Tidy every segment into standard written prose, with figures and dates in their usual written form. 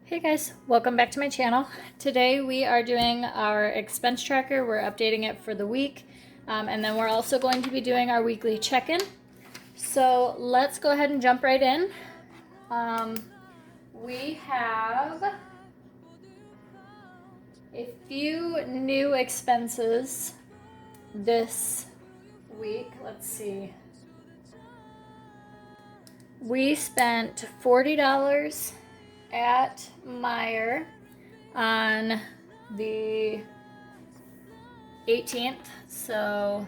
Hey guys, welcome back to my channel. Today we are doing our expense tracker. We're updating it for the week. And then we're also going to be doing our weekly check-in. So let's go ahead and jump right in. We have a few new expenses this week. Let's see. We spent $40 at Meijer on the 18th. So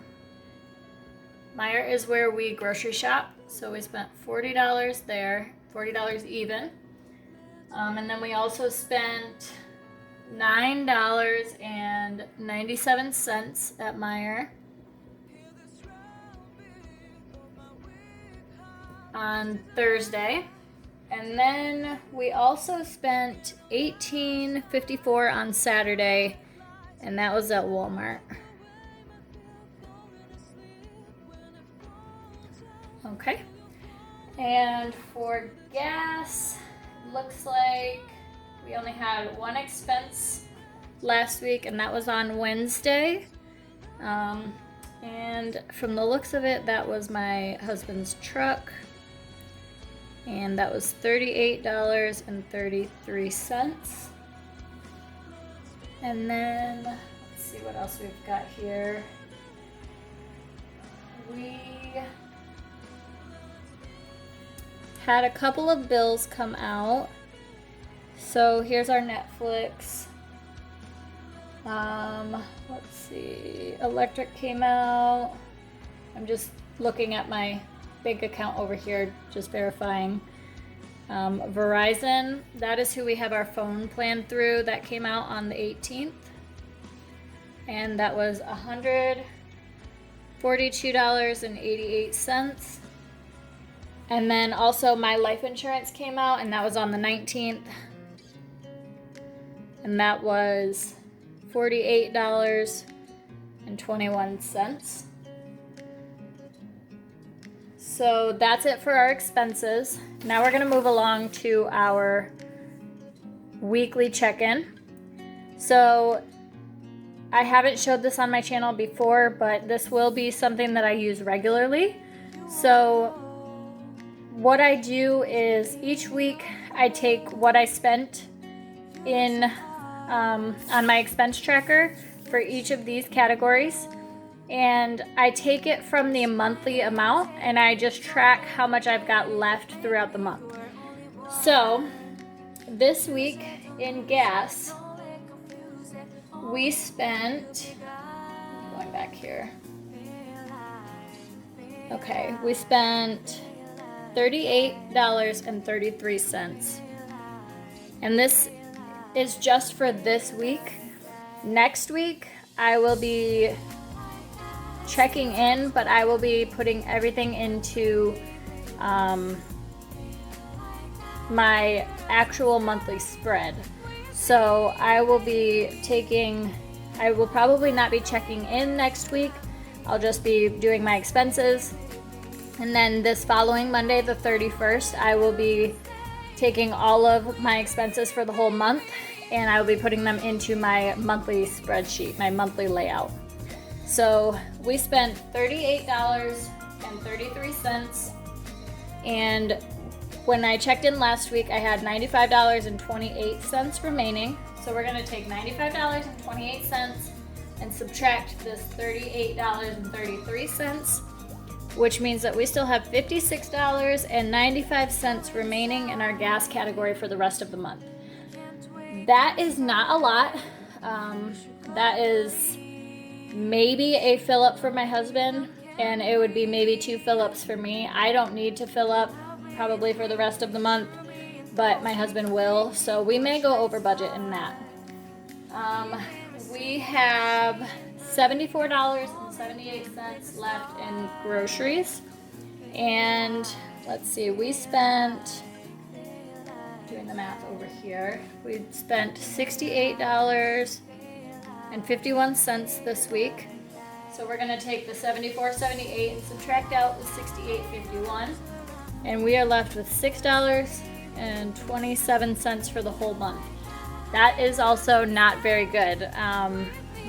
Meijer is where we grocery shop. So we spent $40 there, $40 even. And then we also spent $9.97 at Meijer on Thursday. And then we also spent $18.54 on Saturday, and that was at Walmart. Okay. And for gas, looks like we only had one expense last week, and that was on Wednesday. And from the looks of it, that was my husband's truck. And that was $38.33. And then, let's see what else we've got here. We had a couple of bills come out. So here's our Netflix. Let's see, electric came out. I'm just looking at my bank account over here, just verifying. Verizon, that is who we have our phone plan through. That came out on the 18th, and that was $142.88. And then also my life insurance came out, and that was on the 19th, and that was $48.21. So that's it for our expenses. Now we're gonna move along to our weekly check-in. So I haven't showed this on my channel before, but this will be something that I use regularly. So what I do is each week I take what I spent in on my expense tracker for each of these categories, and I take it from the monthly amount and I just track how much I've got left throughout the month. So this week in gas, we spent, going back here, okay, we spent $38.33. And this is just for this week. Next week, I will be checking in, but I will be putting everything into my actual monthly spread. So I will probably not be checking in next week. I'll just be doing my expenses. And then this following Monday, the 31st, I will be taking all of my expenses for the whole month, and I will be putting them into my monthly spreadsheet, my monthly layout. So we spent $38.33, and when I checked in last week, I had $95.28 remaining. So we're gonna take $95.28 and subtract this $38.33, which means that we still have $56.95 remaining in our gas category for the rest of the month. That is not a lot. That is maybe a fill up for my husband, and it would be maybe 2 fill-ups for me. I don't need to fill up probably for the rest of the month, but my husband will, so we may go over budget in that. We have $74.78 left in groceries, and let's see, we spent, doing the math over here, we spent $68.51 this week. So we're gonna take the $74.78 and subtract out the $68.51, and we are left with $6 $1.27 for the whole month. That is also not very good.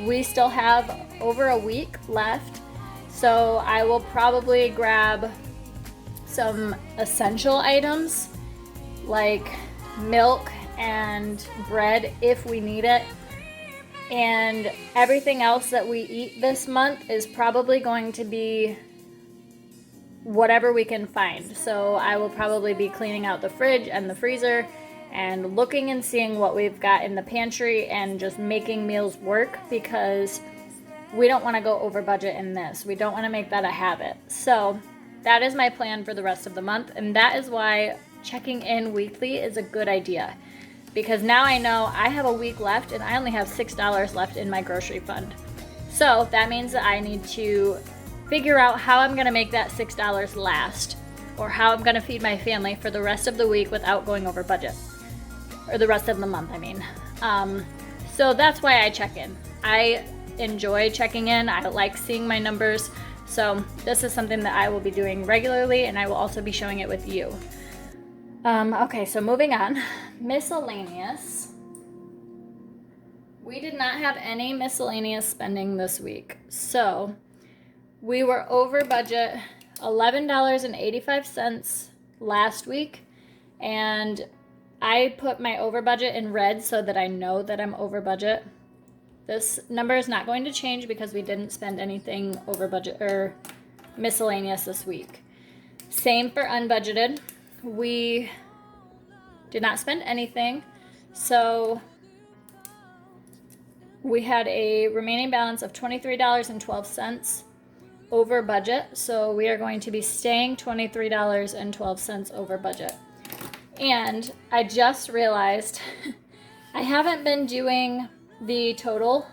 We still have over a week left, so I will probably grab some essential items like milk and bread if we need it. And everything else that we eat this month is probably going to be whatever we can find. So I will probably be cleaning out the fridge and the freezer and looking and seeing what we've got in the pantry and just making meals work, because we don't want to go over budget in this. We don't want to make that a habit. So that is my plan for the rest of the month, and that is why checking in weekly is a good idea, because now I know I have a week left and I only have $6 left in my grocery fund. So that means that I need to figure out how I'm going to make that $6 last, or how I'm going to feed my family for the rest of the week without going over budget, or the rest of the month, I mean. So that's why I check in. I enjoy checking in. I like seeing my numbers. So this is something that I will be doing regularly, and I will also be showing it with you. Okay, so moving on. Miscellaneous. We did not have any miscellaneous spending this week. So we were over budget $11.85 last week, and I put my over budget in red so that I know that I'm over budget. This number is not going to change because we didn't spend anything over budget or miscellaneous this week. Same for unbudgeted. We did not spend anything, so we had a remaining balance of $23.12 over budget, so we are going to be staying $23.12 over budget. And I just realized I haven't been doing the total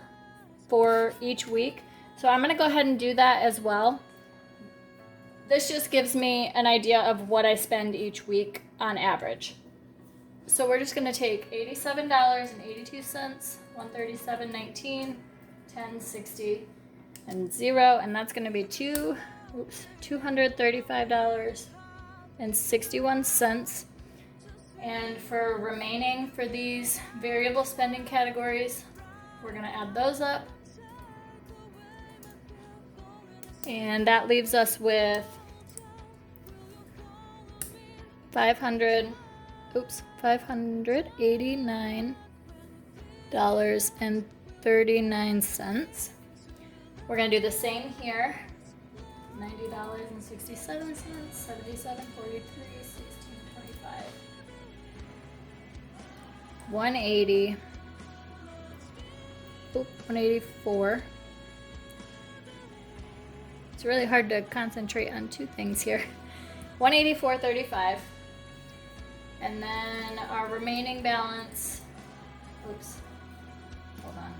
for each week, so I'm going to go ahead and do that as well. This just gives me an idea of what I spend each week on average. So we're just going to take $87.82, $137.19, $10.60, and 0, and that's going to be $235.61. And for remaining for these variable spending categories, we're going to add those up. And that leaves us with $589.39. We're going to do the same here. $90.67, 77.43, 16.25. 180. 184. It's really hard to concentrate on two things here. 184.35. And then our remaining balance, hold on.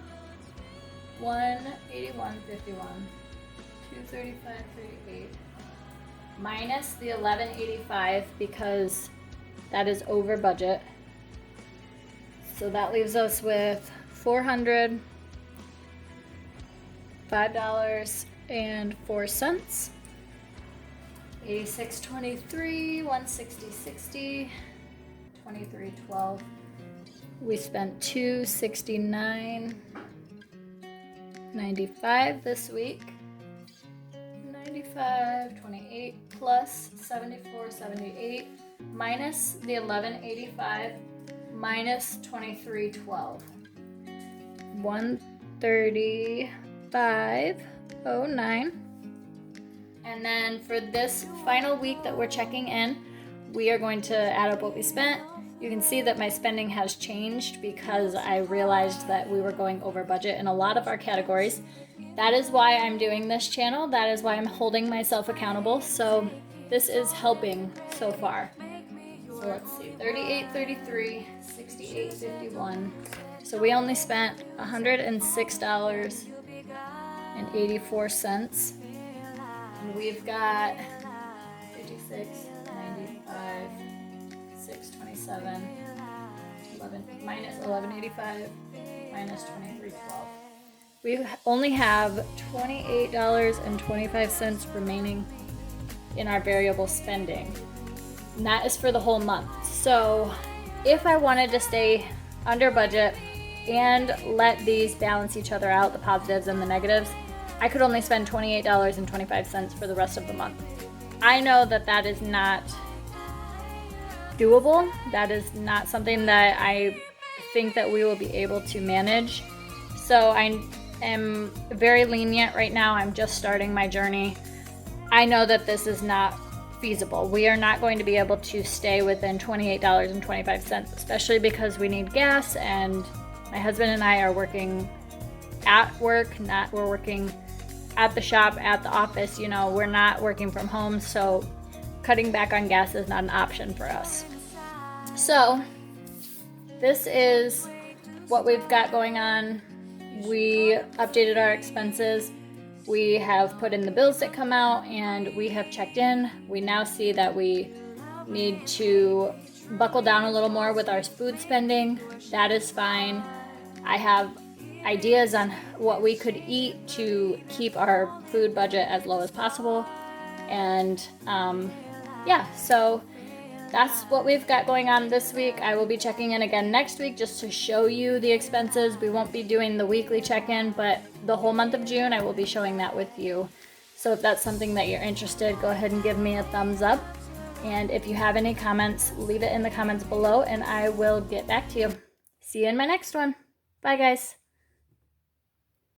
181.51. 235.38. Minus the 11.85 because that is over budget. So that leaves us with $405.04. 86.23, 160.60, 23.12. We spent $269.95 this week. 95.28 plus 74.78 minus the 11.85 minus 23.12. 135.09. And then for this final week that we're checking in, we are going to add up what we spent. You can see that my spending has changed because I realized that we were going over budget in a lot of our categories. That is why I'm doing this channel. That is why I'm holding myself accountable. So this is helping so far. So let's see, 38.33, 68.51. So we only spent $106.84. And we've got 56, 95, 627, 11, minus 1185, minus 2312. We only have $28.25 remaining in our variable spending. And that is for the whole month. So if I wanted to stay under budget and let these balance each other out, the positives and the negatives, I could only spend $28.25 for the rest of the month. I know that that is not doable. That is not something that I think that we will be able to manage. So I am very lenient right now. I'm just starting my journey. I know that this is not feasible. We are not going to be able to stay within $28.25, especially because we need gas, and my husband and I are working at work, we're working at the shop, at the office, you know, we're not working from home, so cutting back on gas is not an option for us. So this is what we've got going on. We updated our expenses. We have put in the bills that come out, and we have checked in. We now see that we need to buckle down a little more with our food spending. That is fine. I have ideas on what we could eat to keep our food budget as low as possible. And so that's what we've got going on this week. I will be checking in again next week just to show you the expenses. We won't be doing the weekly check-in, but the whole month of June I will be showing that with you. So if that's something that you're interested, go ahead and give me a thumbs up. And if you have any comments, leave it in the comments below and I will get back to you. See you in my next one. Bye guys.